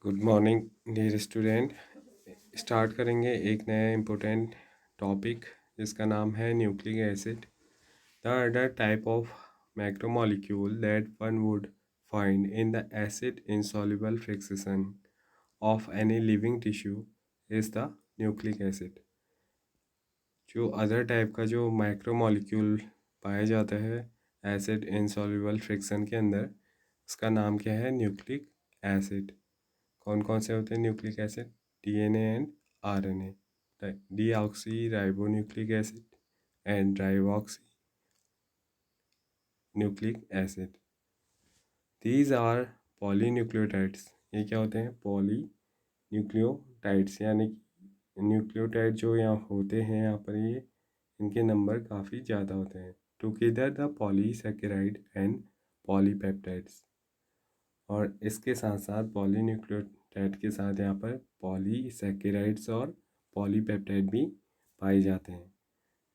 Good morning dear student. Start करेंगे एक नया इम्पोर्टेंट टॉपिक जिसका नाम है nucleic acid, the other type of macromolecule that one would find in the acid insoluble fraction of any living tissue is the nucleic acid. जो other type का जो macromolecule पाया जाता है एसिड insoluble फ्रिक्शन के अंदर, उसका नाम क्या है? Nucleic acid. कौन कौन से होते हैं nucleic acid? DNA and RNA, deoxy ribonucleic acid and riboxy nucleic acid. These are polynucleotides. ये क्या होते हैं? पॉलीन्यूक्लियोटाइड्स, यानी कि न्यूक्लियोटाइड जो यहाँ होते हैं, यहाँ पर ये इनके नंबर काफ़ी ज़्यादा होते हैं। Together the polysaccharide and polypeptides. और इसके साथ साथ पॉलीन्यूक्लियोटाइड के साथ यहाँ पर पॉलीसैकेराइड्स और पॉलीपेप्टाइड भी पाए जाते हैं।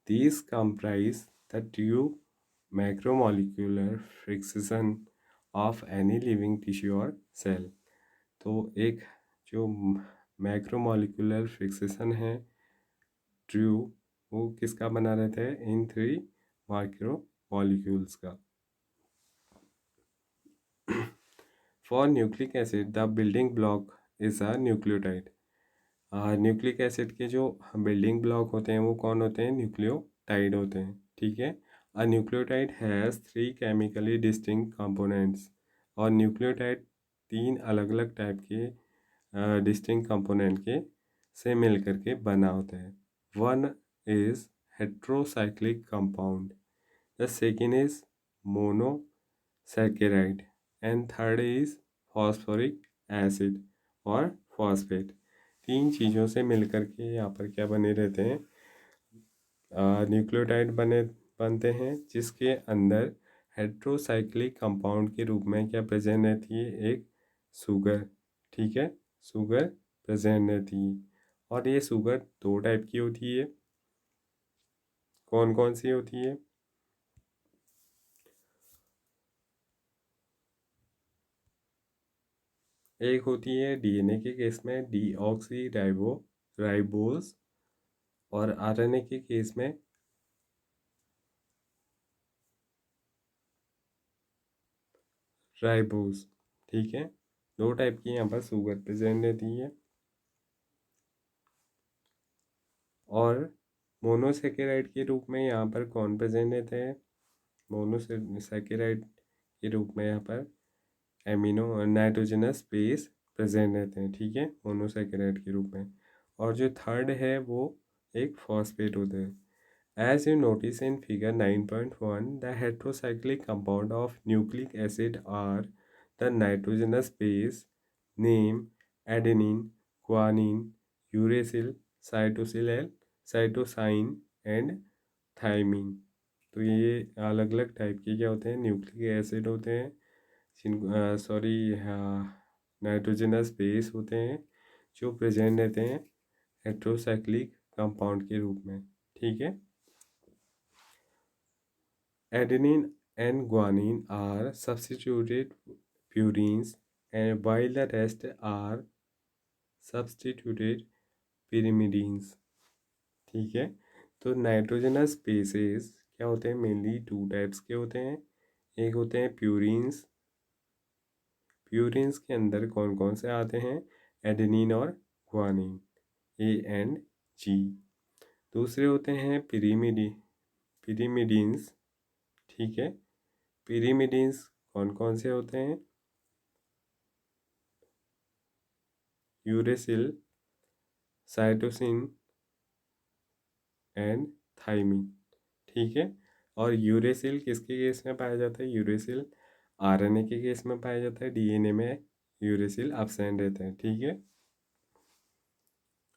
These comprise the true macromolecular fixation of any living tissue or cell। तो एक जो मैक्रोमोलिकुलर फिक्सेशन है ट्रू, वो किसका बना रहता है? इन थ्री माइक्रोमोलिक्यूल्स का। For nucleic acid the building block is a nucleotide. Nucleic acid के जो बिल्डिंग ब्लॉक होते हैं वो कौन होते हैं? न्यूक्लियोटाइड होते हैं। ठीक है। अ nucleotide has three chemically distinct components. और न्यूक्लियोटाइड तीन अलग अलग टाइप के डिस्टिंक्ट कंपोनेंट के से मिल करके बना होता है। One is heterocyclic compound, the second is monosaccharide and third is phosphoric acid और फॉस्फेट। तीन चीज़ों से मिलकर के यहाँ पर क्या बने रहते हैं? न्यूक्लियोटाइड बनते हैं, जिसके अंदर हेट्रोसाइक्लिक कंपाउंड के रूप में क्या प्रेजेंट रहती है? एक शुगर। ठीक है, शुगर प्रेजेंट रहती है। और ये शुगर दो टाइप की होती है। कौन कौन सी होती है? एक होती है डीएनए के केस में डीऑक्सी राइबोज, और आरएनए के केस में राइबोज। ठीक है, दो टाइप की यहाँ पर शुगर प्रेजेंट रहती है। और मोनोसेकेराइड के रूप में यहाँ पर कौन प्रेजेंट रहता है? मोनोसेकेराइड के रूप में यहाँ पर एमिनो नाइट्रोजनस बेस प्रेजेंट रहते हैं। ठीक है, मोनोसेकेराइड के रूप में। और जो थर्ड है वो एक फॉस्फेट होता है। As you notice in figure 9.1, the heterocyclic compound of nucleic acid are the nitrogenous base name adenine, guanine, uracil, cytosine, cytosine and thymine। तो ये अलग अलग टाइप के क्या होते हैं? न्यूक्लिक एसिड होते हैं, जिन सॉरी नाइट्रोजनस बेस होते हैं, जो प्रेजेंट रहते हैं हेट्रोसाइक्लिक कंपाउंड के रूप में। ठीक है। Adenine and guanine are substituted purines, and while the rest are substituted pyrimidines। ठीक है, तो नाइट्रोजनस बेसेस क्या होते हैं? मेनली टू टाइप्स के होते हैं। एक होते हैं प्यूरिन्स। प्यूरिन्स के अंदर कौन कौन से आते हैं? एडेनिन और गुआनिन, ए एंड जी। दूसरे होते हैं पिरीमिडीन्स। ठीक है, पिरीमिडीन्स कौन कौन से होते हैं? Uracil, cytosine and thymine. ठीक है, और यूरेसिल किसके केस में पाया जाता है? यूरेसिल आरएनए के केस में पाया जाता है। डीएनए में यूरेसिल एब्सेंट रहता है। ठीक है।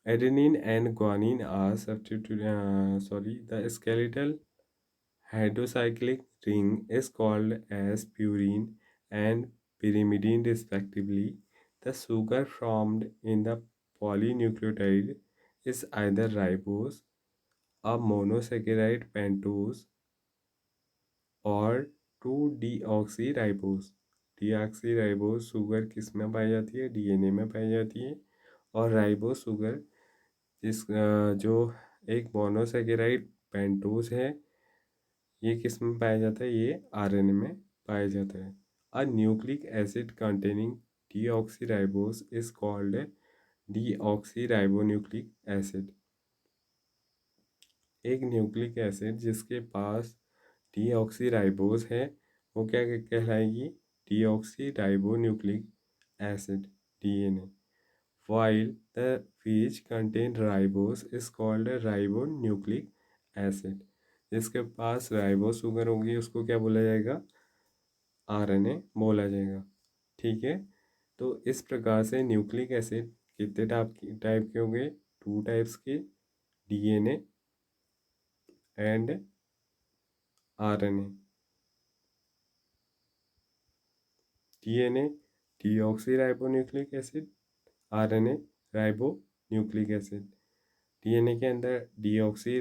Adenine and guanine are the skeletal hydrocyclic ring is called as purine and pyrimidine respectively. The sugar formed in the polynucleotide is either ribose, a monosaccharide pentose, or 2-deoxyribose। Deoxy ribose sugar किस में पाई जाती है? DNA में पाई जाती है। और ribose sugar जो एक मोनोसेकेराइड पेंटोज है, ये किस में पाया जाता है? ये आरएनए में पाया जाता है। A nucleic acid containing deoxyribose is called deoxyribonucleic acid. एक न्यूक्लिक एसिड जिसके पास डीऑक्सीराइबोज है वो क्या कहलाएगी? Deoxyribonucleic acid, DNA. while the which contain ribose is called a ribonucleic acid। जिसके पास राइबो शुगर होगी उसको क्या बोला जाएगा? आरएनए बोला जाएगा। ठीक है, तो इस प्रकार से न्यूक्लिक एसिड कितने टाइप के हो गए? 2 टाइप्स के, DNA and RNA. DNA deoxy ribonucleic acid, RNA ribo nucleic acid. DNA के अंदर डीऑक्सी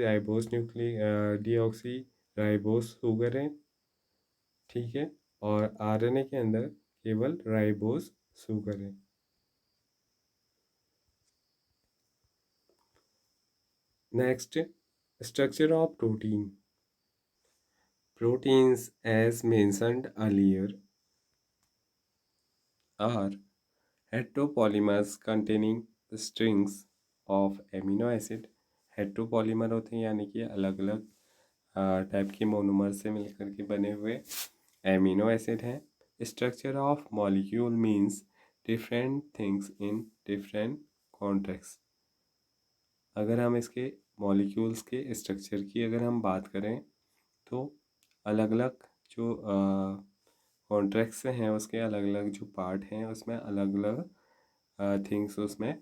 राइबोस शुगर है, ठीक है, और आरएनए के अंदर केवल राइबोस शुगर है। Next, structure of protein. Proteins as mentioned earlier are heteropolymers containing strings of amino acid. Heteropolymer होते हैं यानी कि अलग अलग टाइप के मोनोमर से मिलकर के बने हुए एमिनो एसिड हैं। Structure of molecule means different things in different context. अगर हम इसके मॉलिक्यूल्स के स्ट्रक्चर की अगर हम बात करें तो अलग अलग जो कॉन्ट्रैक्ट्स हैं उसके अलग अलग जो पार्ट हैं उसमें अलग अलग थिंग्स उसमें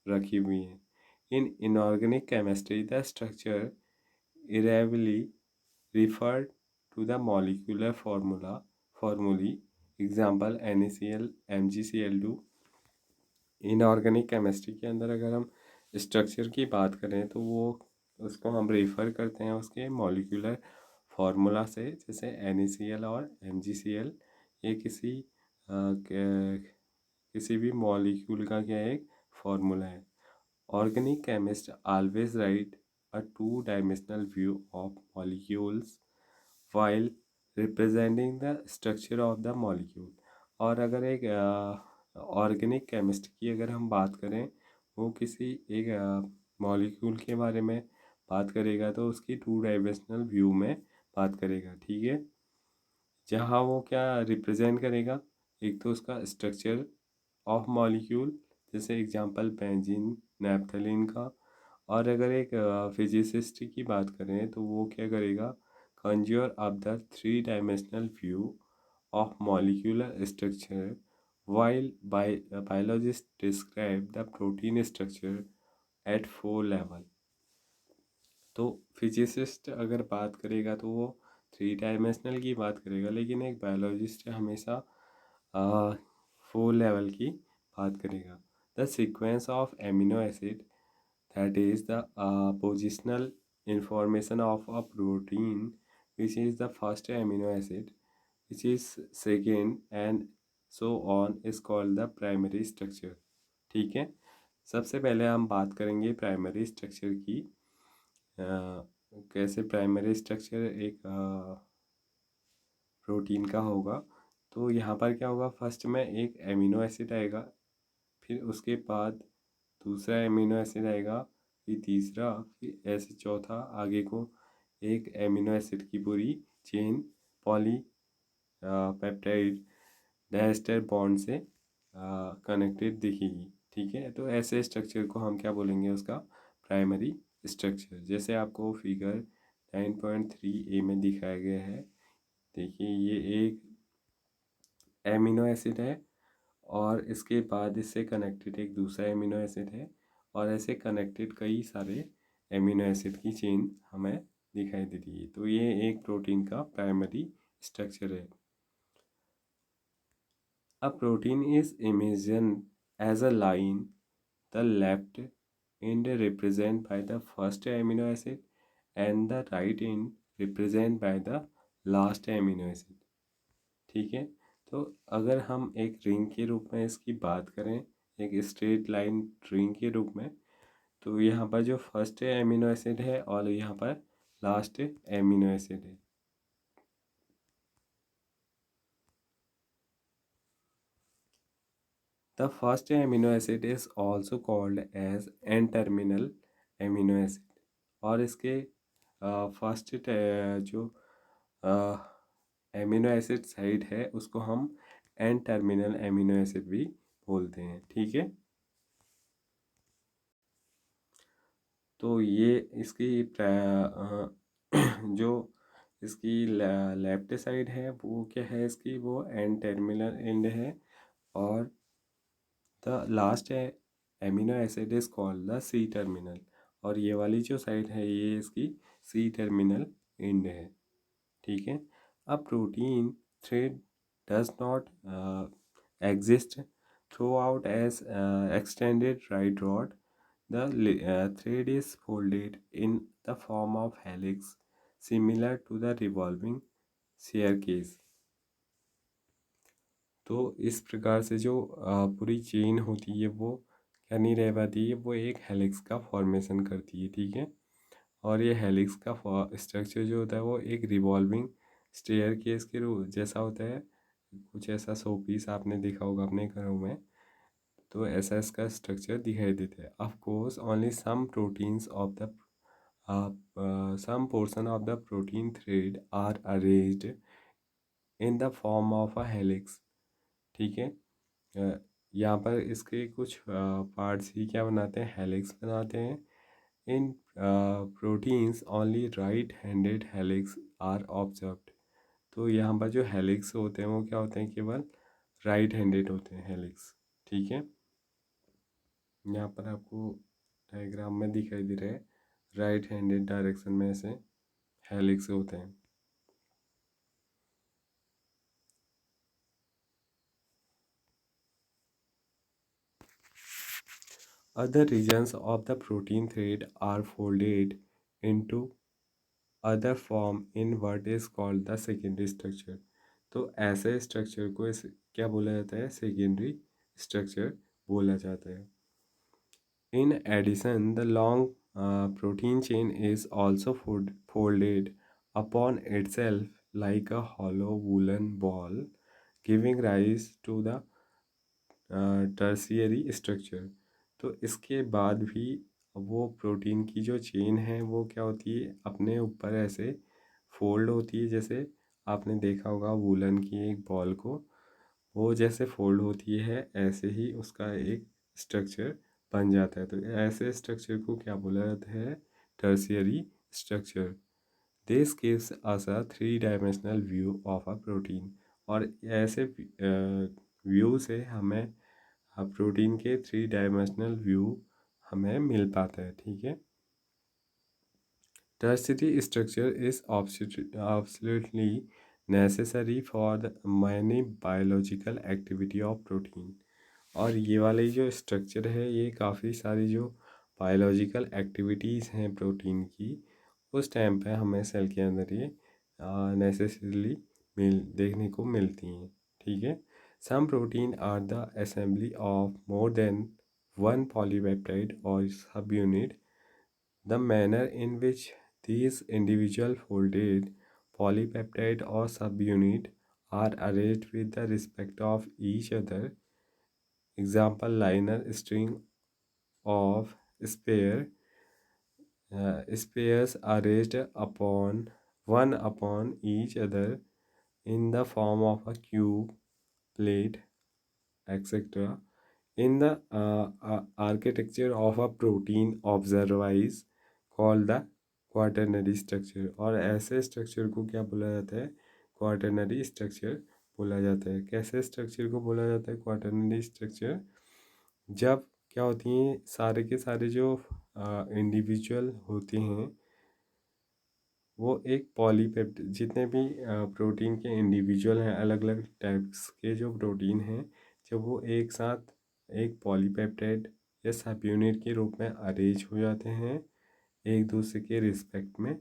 रखी हुई हैं। In inorganic chemistry the structure इरेवली referred to the molecular formulae, example NaCl, MgCl2। Inorganic chemistry के अंदर अगर हम स्ट्रक्चर की बात करें तो वो उसको हम रेफर करते हैं उसके मॉलिक्यूलर फार्मूला से, जैसे NaCl और MgCl। ये किसी भी मॉलिक्यूल का क्या एक फार्मूला है। Organic chemist always right a two-dimensional view of molecules while representing the structure of the molecule। और अगर एक ऑर्गेनिक केमिस्ट की अगर हम बात करें वो किसी एक मॉलिक्यूल के बारे में बात करेगा तो उसकी 2 डायमेंशनल व्यू में बात करेगा, ठीक है, जहाँ वो क्या रिप्रेजेंट करेगा? एक तो उसका स्ट्रक्चर ऑफ मॉलिक्यूल, जैसे एग्जांपल बेंजीन, नैप्थलीन का। और अगर एक फिजिसिस्ट की बात करें तो वो क्या करेगा? Conjure of the 3 dimensional view of molecular structure while biologists describe the protein structure at 4 level. तो फिजिसिस्ट अगर बात करेगा तो वो 3 डायमेंशनल की बात करेगा, लेकिन एक बायोलॉजिस्ट हमेशा 4 लेवल की बात करेगा। The sequence of amino acid, that is the positional information of a protein, which is the first amino acid, which is second, and so on, is called the primary structure। ठीक है, सबसे पहले हम बात करेंगे प्राइमरी स्ट्रक्चर की। कैसे primary structure एक प्रोटीन का होगा। तो यहाँ पर क्या होगा? फर्स्ट में एक एमिनो एसिड आएगा, फिर उसके बाद दूसरा एमिनो एसिड आएगा, फिर तीसरा, फिर ऐसे चौथा, आगे को एक एमिनो एसिड की पूरी chain poly peptide disaster bond से कनेक्टेड दिखेगी, ठीक है। तो ऐसे स्ट्रक्चर को हम क्या बोलेंगे? उसका प्राइमरी स्ट्रक्चर। जैसे आपको फिगर 9.3a में दिखाया गया है, देखिए ये एक एमिनो एसिड है और इसके बाद इससे कनेक्टेड एक दूसरा एमिनो एसिड है, और ऐसे कनेक्टेड कई सारे एमिनो एसिड की चेन हमें दिखाई दे रही है। तो ये एक प्रोटीन का प्राइमरी स्ट्रक्चर है। A protein is imagined as a line, the left end represented by the first amino acid and the right end represented by the last amino acid। ठीक है, तो अगर हम एक रिंग के रूप में इसकी बात करें, एक स्ट्रेट लाइन रिंग के रूप में, तो यहाँ पर जो फर्स्ट एमिनो एसिड है और यहाँ पर लास्ट एमिनो एसिड है। The first amino acid is also called as N-terminal amino acid। और इसके फर्स्ट जो एमिनो एसिड साइड है उसको हम एन टर्मिनल एमिनो एसिड भी बोलते हैं। ठीक है, तो ये इसकी जो इसकी लेफ्ट साइड है वो क्या है, इसकी वो एन टर्मिनल एंड है, और the last amino acid is called the C terminal. और ये वाली जो साइड है ये इसकी सी टर्मिनल एंड है। ठीक है, a protein thread does not exist throughout as extended right rod. The thread is folded in the form of helix, similar to the revolving staircase। तो इस प्रकार से जो पूरी चेन होती है वो क्या नहीं रह पाती है, वो एक हेलिक्स का फॉर्मेशन करती है। ठीक है, और ये हेलिक्स का स्ट्रक्चर जो होता है वो एक रिवॉल्विंग स्टेयर केस के जैसा होता है। कुछ ऐसा शो पीस आपने देखा होगा अपने घरों में, तो ऐसा इसका स्ट्रक्चर दिखाई देता है। Of course only some proteins of the some portion of the protein thread are arranged in the form of a helix। ठीक है, यहाँ पर इसके कुछ पार्ट्स ही क्या बनाते हैं, हेलिक्स बनाते हैं। In proteins only right handed helix are observed. तो यहाँ पर जो हेलिक्स होते हैं वो क्या होते हैं, केवल राइट हैंडेड होते हैं हेलिक्स। ठीक है, यहाँ पर आपको डायग्राम में दिखाई दे रहा है, राइट हैंडेड डायरेक्शन में ऐसे हेलिक्स होते हैं। Other regions of the protein thread are folded into other form in what is called the secondary structure। तो ऐसे स्ट्रक्चर को क्या बोला जाता है, सेकेंडरी स्ट्रक्चर बोला जाता है। In addition, the long protein chain is also folded upon itself like a hollow woolen ball, giving rise to the tertiary structure. तो इसके बाद भी वो प्रोटीन की जो चेन है वो क्या होती है, अपने ऊपर ऐसे फोल्ड होती है, जैसे आपने देखा होगा वूलन की एक बॉल को, वो जैसे फोल्ड होती है ऐसे ही उसका एक स्ट्रक्चर बन जाता है। तो ऐसे स्ट्रक्चर को क्या बोला जाता है, tertiary structure. This gives us a 3 dimensional view of a protein. और ऐसे व्यू से हमें प्रोटीन के 3 डायमेंशनल व्यू हमें मिल पाता है। ठीक है, tertiary structure is absolutely necessary for the many biological activity of protein। और ये वाले जो स्ट्रक्चर है ये काफ़ी सारी जो बायोलॉजिकल एक्टिविटीज़ हैं प्रोटीन की, उस टाइम पे हमें सेल के अंदर ये नेसेसरीली देखने को मिलती हैं। ठीक है, some protein are the assembly of more than one polypeptide और subunit. The manner in which these individual folded polypeptide or subunit are arranged with the respect of each other, example liner string of spares arranged upon one upon each other in the form of a cube, plate, etc. In the architecture of a protein otherwise called the quaternary structure. और ऐसे structure को क्या बोला जाता है, quaternary structure बोला जाता है। कैसे स्ट्रक्चर को बोला जाता है क्वाटरनरी स्ट्रक्चर, जब क्या होती हैं सारे के सारे जो इंडिविजुअल होते हैं वो एक पॉलीपेप्ट, जितने भी प्रोटीन के इंडिविजुअल हैं, अलग अलग टाइप्स के जो प्रोटीन हैं, जब वो एक साथ एक पॉलीपेप्टाइड या सब यूनिट के रूप में अरेंज हो जाते हैं एक दूसरे के रिस्पेक्ट में,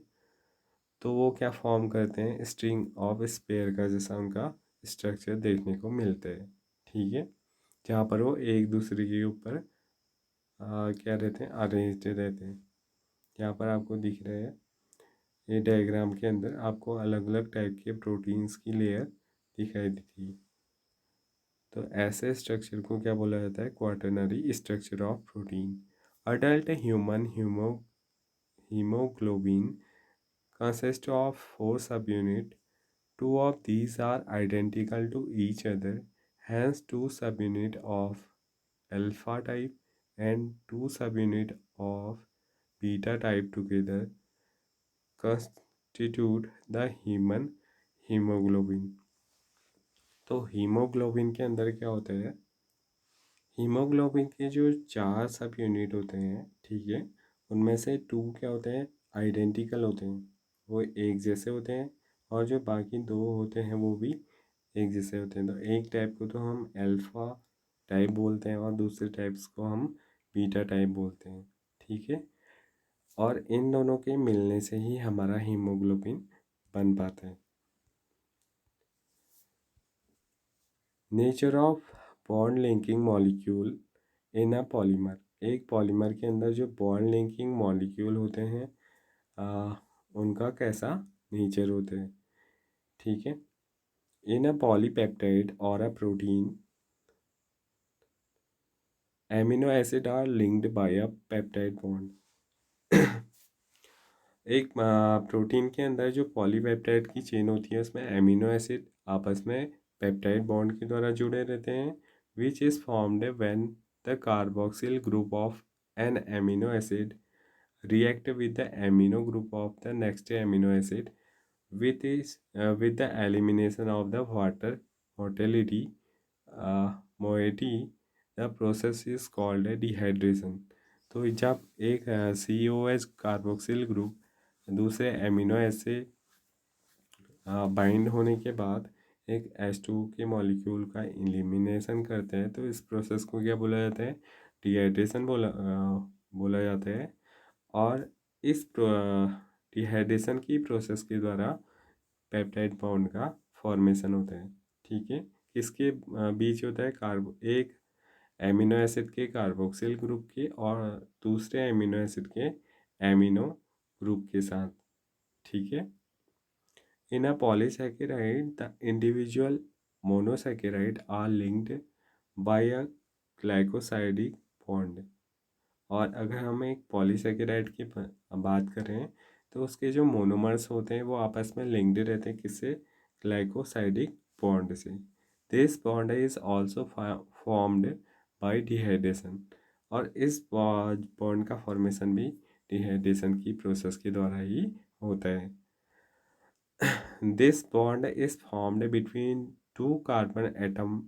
तो वो क्या फॉर्म करते हैं, स्ट्रिंग ऑफ स्पेयर का जैसा उनका स्ट्रक्चर देखने को मिलते हैं, ठीक है, जहाँ पर वो एक दूसरे के ऊपर क्या रहते हैं, अरेंज्ड रहते हैं। यहाँ पर आपको दिख रहे हैं, ये डायग्राम के अंदर आपको अलग अलग टाइप के प्रोटीन्स की लेयर दिखाई देती है। तो ऐसे स्ट्रक्चर को क्या बोला जाता है, quaternary structure of protein. Adult human haemoglobin consist of 4 subunit. Two of these are identical to each other, hence two subunit of alpha type and two subunit of beta type together constitute the human hemoglobin. तो haemoglobin के अंदर क्या होता है, haemoglobin के जो 4 सब unit होते हैं, ठीक है, उनमें से 2 क्या होते हैं, आइडेंटिकल होते हैं, वो एक जैसे होते हैं, और जो बाकी 2 होते हैं वो भी एक जैसे होते हैं। तो एक टाइप को तो हम अल्फा टाइप बोलते हैं और दूसरे टाइप्स को हम बीटा टाइप बोलते हैं, ठीक है। और इन दोनों के मिलने से ही हमारा हीमोग्लोबिन बन पाता है। Nature of bond linking molecule in a polymer. एक पॉलीमर के अंदर जो बॉन्ड लिंकिंग मॉलिक्यूल होते हैं उनका कैसा नेचर होता है, ठीक है। इन अ पॉलीपेप्टाइड और a protein amino acid are linked by a peptide bond. एक प्रोटीन के अंदर जो पॉलीपेप्टाइड की चेन होती है उसमें एमिनो एसिड आपस में पेप्टाइड बॉन्ड के द्वारा जुड़े रहते हैं, which is formed when the carboxyl group of an amino acid react with the amino group of the next amino acid with the elimination of the water motility moiety. The process is called a dehydration. तो जब एक COH carboxyl group दूसरे amino acid bind होने के बाद एक H2 के molecule का एलिमिनेशन करते हैं, तो इस प्रोसेस को क्या बोला जाता है, डिहाइड्रेशन बोला जाता है। और इस डिहाइड्रेशन की प्रोसेस के द्वारा पेप्टाइड बॉन्ड का फॉर्मेशन होता है, ठीक है। किसके बीच होता है, कार्बो एक एमिनो एसिड के कार्बोक्सिल ग्रुप के और दूसरे एमिनो एसिड के एमिनो ग्रुप के साथ, ठीक है। In a polysaccharide the individual monosaccharide are linked by a glycosidic bond. और अगर हम एक पॉलीसेकेराइड की बात करें तो उसके जो मोनोमर्स होते हैं वो आपस में लिंक्ड रहते हैं, किससे, ग्लाइकोसाइडिक बॉन्ड से। This bond is also formed by dehydration. और इस बॉन्ड का फॉर्मेशन भी डिहाइड्रेशन की प्रोसेस के द्वारा ही होता है। This bond is formed between 2 carbon atom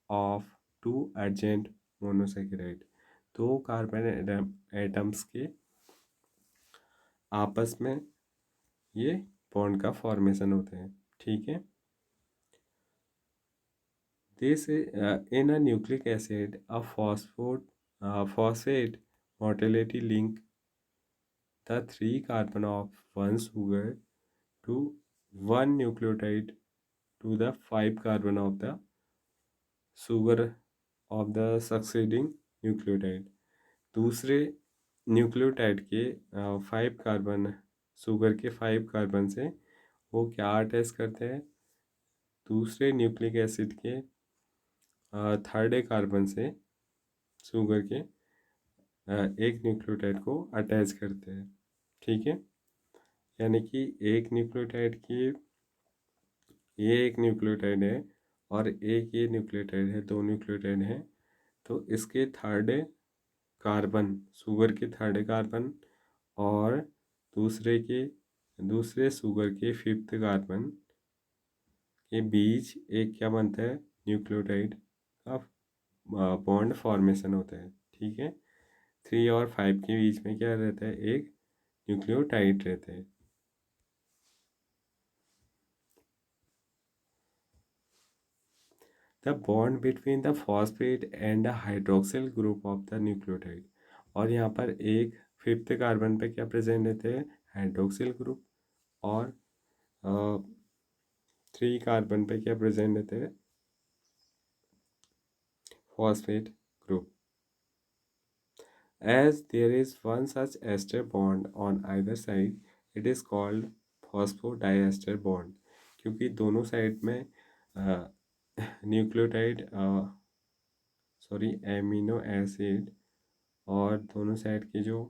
of 2 adjacent monosaccharide. 2 carbon atoms के आपस में ये बॉन्ड का फॉर्मेशन होता है, ठीक है। This in a nucleic acid a phosphate motility link the 3 carbon of 1 sugar to 1 nucleotide to the 5 carbon of the sugar of the succeeding nucleotide. दूसरे न्यूक्लियोटाइड के 5 कार्बन, शुगर के 5 कार्बन से वो क्या अटैच करते हैं, दूसरे न्यूक्लिक एसिड के थर्ड कार्बन से शुगर के एक न्यूक्लियोटाइड को अटैच करते हैं, ठीक है। यानी कि एक न्यूक्लियोटाइड की, ये एक न्यूक्लियोटाइड है और एक ये न्यूक्लियोटाइड है, 2 न्यूक्लियोटाइड हैं। तो इसके थर्ड कार्बन, शुगर के थर्ड कार्बन और दूसरे शुगर के 5th कार्बन के बीच एक क्या बनता है, न्यूक्लियोटाइड का बॉन्ड फॉर्मेशन होता है, ठीक है। 3 और 5 के बीच में क्या रहता है, एक न्यूक्लियोटाइड रहता है। The bond between the phosphate and the hydroxyl group of the nucleotide. और यहाँ पर एक 5th कार्बन पे क्या प्रेजेंट रहते हैं, हाइड्रोक्सिल ग्रुप, और 3 कार्बन पे क्या प्रेजेंट रहते हैं? Phosphate group. As there is one such ester bond on either side, it is called phosphodiester bond. क्योंकि दोनों साइड में न्यूक्लियोटाइड सॉरी एमिनो एसिड और दोनों साइड के जो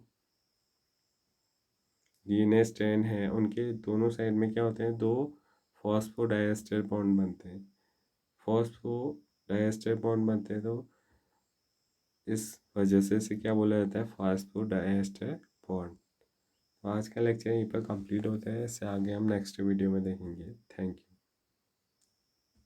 डीएनए स्ट्रैंड हैं उनके दोनों साइड में क्या होते हैं? दो फॉस्फोडाइएस्टर बॉन्ड बनते हैं. फॉस्फोडाइएस्टर बॉन्ड बनते हैं तो इस वजह से इसे क्या बोला जाता है? Phosphodiester bond. तो आज का लेक्चर यहीं पर कंप्लीट होता है. इससे आगे हम नेक्स्ट वीडियो में देखेंगे. Thank you.